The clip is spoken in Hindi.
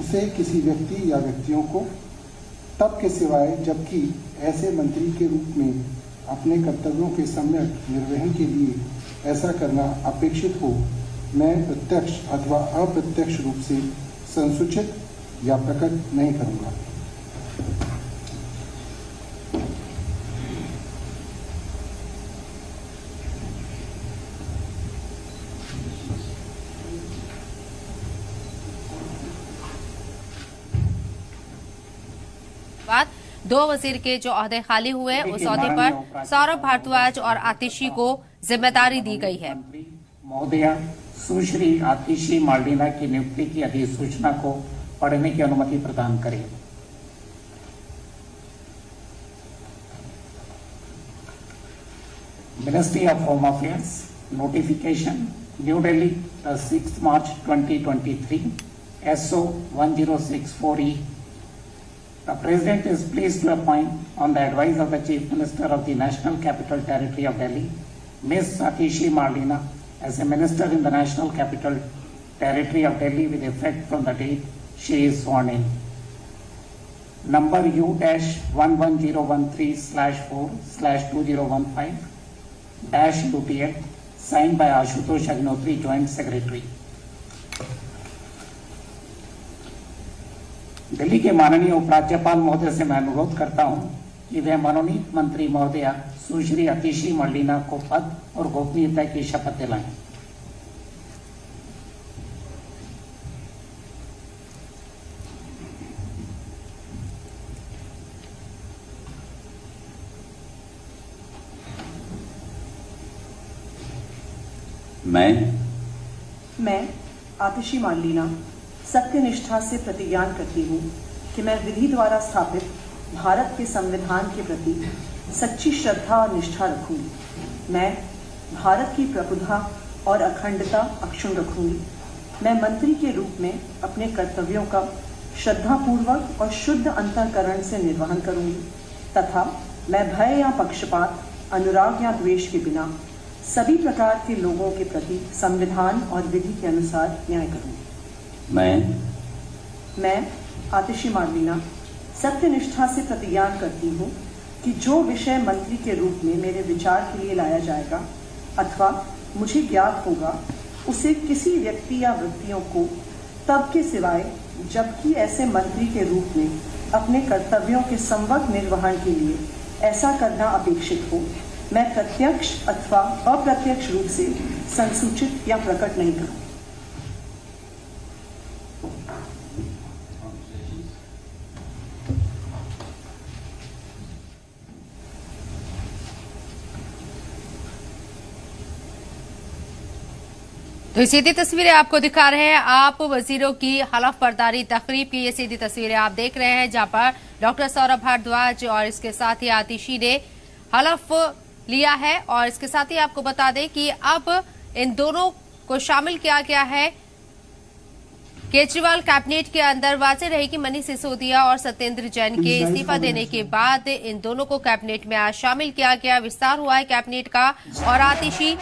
उसे किसी व्यक्ति या व्यक्तियों को तब के सिवाय जबकि ऐसे मंत्री के रूप में अपने कर्तव्यों के सम्यक निर्वहन के लिए ऐसा करना अपेक्षित हो, मैं प्रत्यक्ष अथवा अप्रत्यक्ष रूप से संसूचित या प्रकट नहीं करूंगा। दो वजीर के जो ओहदे खाली हुए उस ओहदे पर सौरभ भारद्वाज और आतिशी को जिम्मेदारी दी गई है। महोदया सुश्री आतिशी मार्डिना की नियुक्ति की अधिसूचना को पढ़ने की अनुमति प्रदान करें। Ministry of home affairs notification new Delhi 6 March 2023 SO 1064E। The President is pleased to appoint, on the advice of the Chief Minister of the National Capital Territory of Delhi, Ms. Atishi Mardina as a Minister in the National Capital Territory of Delhi with effect from the date she is sworn in. Number U-11013/4/2015-UTL, signed by Ashutosh Agnihotri, Joint Secretary. Delhi के माननीय उपराज्यपाल महोदय से मैं अनुरोध करता हूं कि वे मनोनीत मंत्री महोदया सुश्री आतिशी मर्डिना को पद और गोपनीयता की शपथ दिलाएं। मैं आतिशी मर्डिना सत्यनिष्ठा से प्रतिज्ञान करती हूँ कि मैं विधि द्वारा स्थापित भारत के संविधान के प्रति सच्ची श्रद्धा और निष्ठा रखूंगी। मैं भारत की प्रभुता और अखंडता अक्षुण्ण रखूंगी। मैं मंत्री के रूप में अपने कर्तव्यों का श्रद्धापूर्वक और शुद्ध अंतःकरण से निर्वहन करूंगी तथा मैं भय या पक्षपात, अनुराग या द्वेष के बिना सभी प्रकार के लोगों के प्रति संविधान और विधि के अनुसार न्याय करूंगी। मैं आतिशी मर्डिना सत्यनिष्ठा से प्रतिज्ञान करती हूँ कि जो विषय मंत्री के रूप में मेरे विचार के लिए लाया जाएगा अथवा मुझे ज्ञात होगा, उसे किसी व्यक्ति या व्यक्तियों को तब के सिवाय जबकि ऐसे मंत्री के रूप में अपने कर्तव्यों के संवत निर्वहन के लिए ऐसा करना अपेक्षित हो, मैं प्रत्यक्ष अथवा अप्रत्यक्ष रूप से संसूचित या प्रकट नहीं करूँ। तो सीधी तस्वीरें आपको दिखा रहे हैं। आप वजीरों की हलफ बर्दारी तकरीब की ये सीधी तस्वीरें आप देख रहे हैं, जहां पर डॉक्टर सौरभ भारद्वाज और इसके साथ ही आतिशी ने हलफ लिया है। और इसके साथ ही आपको बता दें कि अब इन दोनों को शामिल किया गया है केजरीवाल कैबिनेट के अंदर। वाज़ेह रहे कि मनीष सिसोदिया और सत्येंद्र जैन के इस्तीफा देने के बाद इन दोनों को कैबिनेट में आज शामिल किया गया। विस्तार हुआ है कैबिनेट का और आतिशी